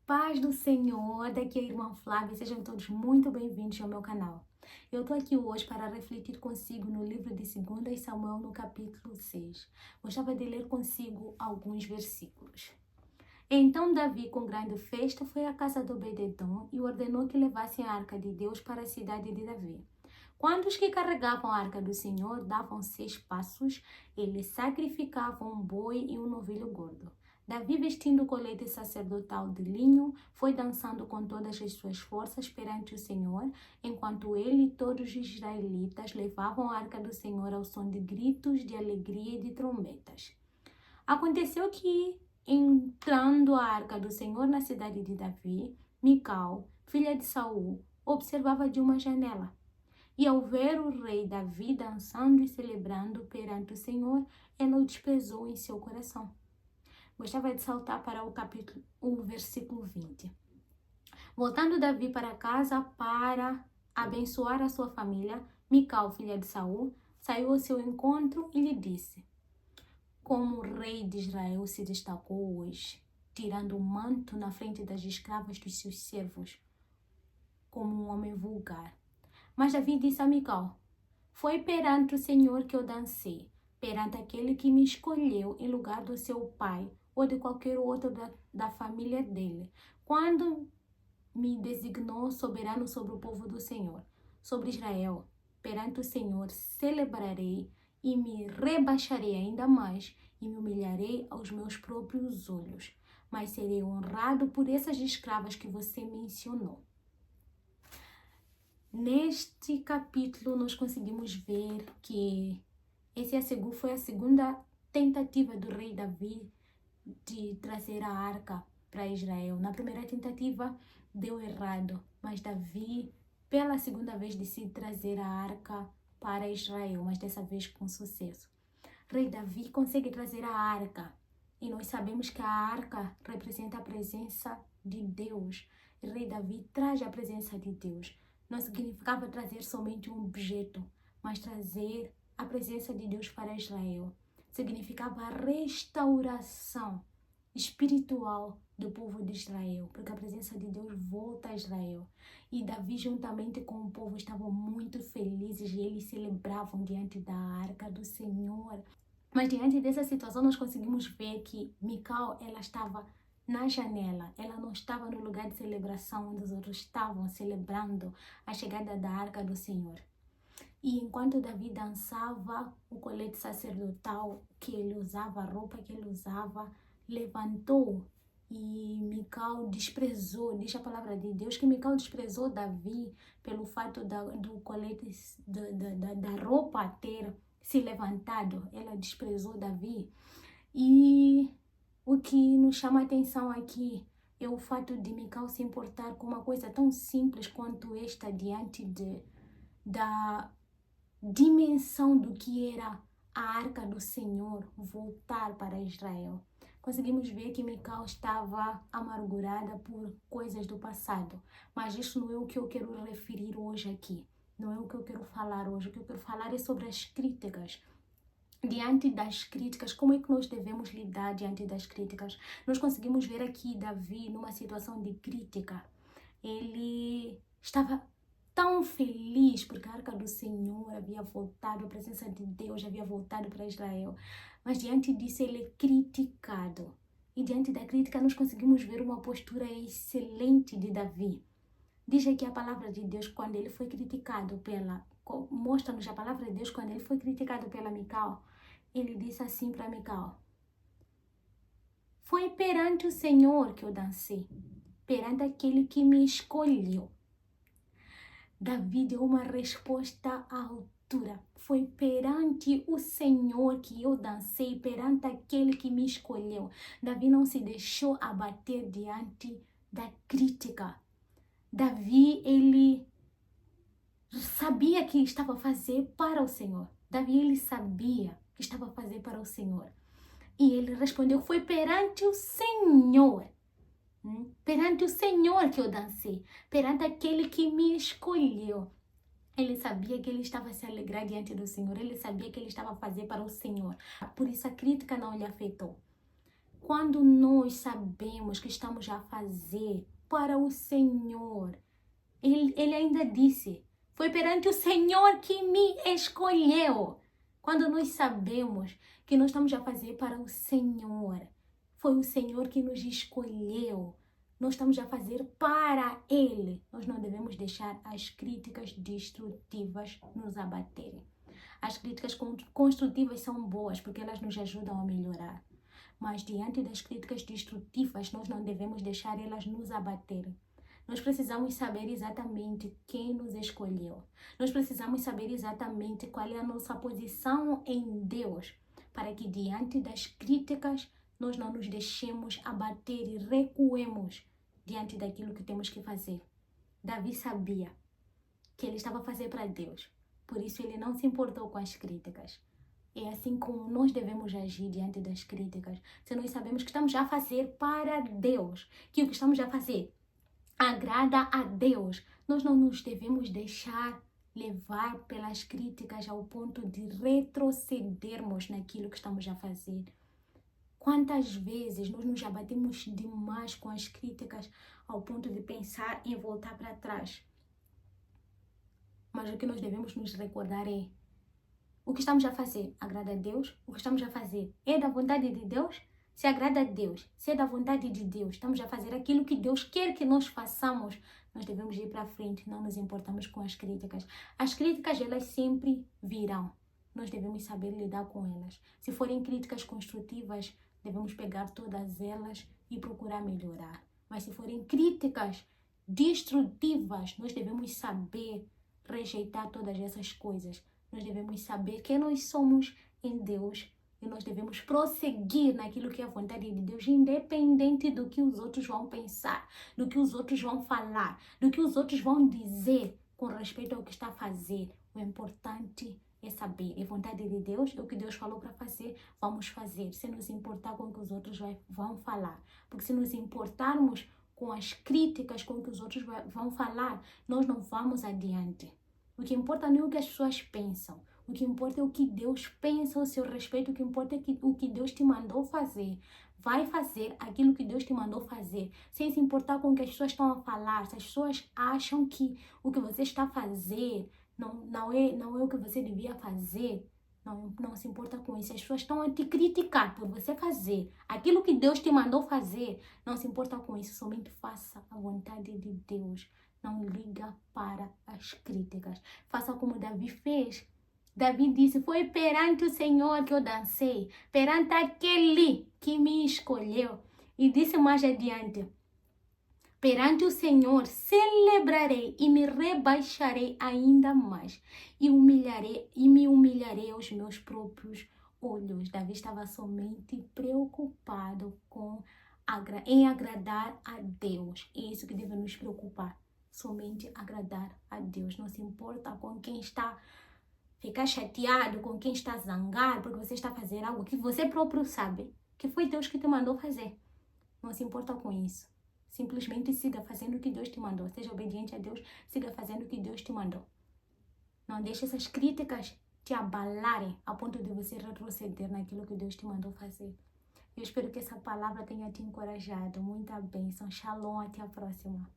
Paz do Senhor, daqui é a irmã Flávia, sejam todos muito bem-vindos ao meu canal. Eu estou aqui hoje para refletir consigo no livro de 2 Samuel, no capítulo 6. Gostava de ler consigo alguns versículos. Então Davi, com grande festa, foi à casa de Obed-edom e ordenou que levassem a arca de Deus para a cidade de Davi. Quando os que carregavam a arca do Senhor davam 6 passos, eles sacrificavam um boi e um novilho gordo. Davi, vestindo o colete sacerdotal de linho, foi dançando com todas as suas forças perante o Senhor, enquanto ele e todos os israelitas levavam a arca do Senhor ao som de gritos de alegria e de trombetas. Aconteceu que, entrando a arca do Senhor na cidade de Davi, Mical, filha de Saul, observava de uma janela. E ao ver o rei Davi dançando e celebrando perante o Senhor, ela o desprezou em seu coração. Gostava de saltar para o versículo 20. Voltando Davi para casa para abençoar a sua família, Mical, filha de Saul, saiu ao seu encontro e lhe disse: como o rei de Israel se destacou hoje, tirando o manto na frente das escravas dos seus servos, como um homem vulgar. Mas Davi disse a Mical: foi perante o Senhor que eu dancei, perante aquele que me escolheu em lugar do seu pai ou de qualquer outro da família dele, quando me designou soberano sobre o povo do Senhor, sobre Israel. Perante o Senhor celebrarei e me rebaixarei ainda mais e me humilharei aos meus próprios olhos, mas serei honrado por essas escravas que você mencionou. Neste capítulo, nós conseguimos ver que foi a segunda tentativa do rei Davi de trazer a arca para Israel. Na primeira tentativa, deu errado, mas Davi, pela segunda vez, decide trazer a arca para Israel, mas dessa vez com sucesso. Rei Davi consegue trazer a arca, e nós sabemos que a arca representa a presença de Deus. E Rei Davi traz a presença de Deus. Não significava trazer somente um objeto, mas trazer a presença de Deus para Israel. Significava a restauração espiritual do povo de Israel, porque a presença de Deus volta a Israel. E Davi, juntamente com o povo, estavam muito felizes e eles celebravam diante da arca do Senhor. Mas diante dessa situação, nós conseguimos ver que Mical, ela estava na janela, ela não estava no lugar de celebração onde os outros estavam celebrando a chegada da arca do Senhor. E enquanto Davi dançava, o colete sacerdotal que ele usava, a roupa que ele usava, levantou e Mical desprezou. Diz a palavra de Deus que Mical desprezou Davi pelo fato do colete, da roupa ter se levantado. Ela desprezou Davi. E o que nos chama a atenção aqui é o fato de Mical se importar com uma coisa tão simples quanto esta diante da dimensão do que era a arca do Senhor voltar para Israel. Conseguimos ver que Mical estava amargurada por coisas do passado, mas isso não é o que eu quero referir hoje aqui. Não é o que eu quero falar hoje. O que eu quero falar é sobre as críticas. Diante das críticas, como é que nós devemos lidar diante das críticas? Nós conseguimos ver aqui Davi numa situação de crítica. Ele estava tão feliz porque a arca do Senhor havia voltado, a presença de Deus havia voltado para Israel. Mas diante disso ele é criticado. E diante da crítica nós conseguimos ver uma postura excelente de Davi. Diz aqui a palavra de Deus quando ele foi criticado mostra-nos a palavra de Deus quando ele foi criticado pela Mical. Ele disse assim para Mical: foi perante o Senhor que eu dancei, perante aquele que me escolheu. Davi deu uma resposta à altura. Foi perante o Senhor que eu dancei, perante aquele que me escolheu. Davi não se deixou abater diante da crítica. Davi, ele sabia que estava a fazer para o Senhor. Davi, ele sabia que estava a fazer para o Senhor. E ele respondeu: foi perante o Senhor. Perante o Senhor que eu dancei, perante aquele que me escolheu. Ele sabia que ele estava a se alegrar diante do Senhor, ele sabia que ele estava a fazer para o Senhor. Por isso a crítica não lhe afetou. quando nós sabemos que estamos a fazer para o Senhor, ele ainda disse, foi perante o Senhor que me escolheu. Quando nós sabemos que nós estamos a fazer para o Senhor, foi o Senhor que nos escolheu, nós estamos a fazer para Ele, nós não devemos deixar as críticas destrutivas nos abaterem. As críticas construtivas são boas porque elas nos ajudam a melhorar. Mas diante das críticas destrutivas, nós não devemos deixar elas nos abaterem. Nós precisamos saber exatamente quem nos escolheu. Nós precisamos saber exatamente qual é a nossa posição em Deus, para que diante das críticas nós não nos deixemos abater e recuemos diante daquilo que temos que fazer. Davi sabia que ele estava a fazer para Deus, por isso ele não se importou com as críticas. É assim como nós devemos agir diante das críticas. Se nós sabemos que estamos a fazer para Deus, que o que estamos a fazer agrada a Deus, nós não nos devemos deixar levar pelas críticas ao ponto de retrocedermos naquilo que estamos a fazer. Quantas vezes nós nos abatemos demais com as críticas ao ponto de pensar em voltar para trás. Mas o que nós devemos nos recordar é: o que estamos a fazer agrada a Deus? O que estamos a fazer é da vontade de Deus? Se agrada a Deus, se é da vontade de Deus, estamos a fazer aquilo que Deus quer que nós façamos, nós devemos ir para frente, não nos importamos com as críticas. As críticas, elas sempre virão. Nós devemos saber lidar com elas. Se forem críticas construtivas, devemos pegar todas elas e procurar melhorar. Mas se forem críticas destrutivas, nós devemos saber rejeitar todas essas coisas. Nós devemos saber quem nós somos em Deus e nós devemos prosseguir naquilo que é a vontade de Deus, independente do que os outros vão pensar, do que os outros vão falar, do que os outros vão dizer com respeito ao que está a fazer. O importante é saber, é vontade de Deus, é o que Deus falou para fazer, vamos fazer, sem nos importar com o que os outros vão falar. Porque se nos importarmos com as críticas, com o que os outros vão falar, nós não vamos adiante. O que importa não é o que as pessoas pensam. O que importa é o que Deus pensa ao seu respeito. O que importa é o que Deus te mandou fazer. Vai fazer aquilo que Deus te mandou fazer, sem se importar com o que as pessoas estão a falar. Se as pessoas acham que o que você está a fazer não é o que você devia fazer, não se importa com isso. As pessoas estão a te criticar por você fazer aquilo que Deus te mandou fazer. Não se importa com isso. Somente faça a vontade de Deus. Não liga para as críticas. Faça como Davi fez. Davi disse, foi perante o Senhor que eu dancei, perante aquele que me escolheu. E disse mais adiante, perante o Senhor celebrarei e me rebaixarei ainda mais. E me humilharei aos meus próprios olhos. Davi estava somente preocupado em agradar a Deus. E é isso que deve nos preocupar. Somente agradar a Deus. Não se importa com quem está ficar chateado, com quem está zangado, porque você está a fazer algo que você próprio sabe que foi Deus que te mandou fazer. Não se importa com isso. Simplesmente siga fazendo o que Deus te mandou. Seja obediente a Deus, siga fazendo o que Deus te mandou. Não deixe essas críticas te abalarem a ponto de você retroceder naquilo que Deus te mandou fazer. Eu espero que essa palavra tenha te encorajado. Muita bênção. Shalom, até a próxima.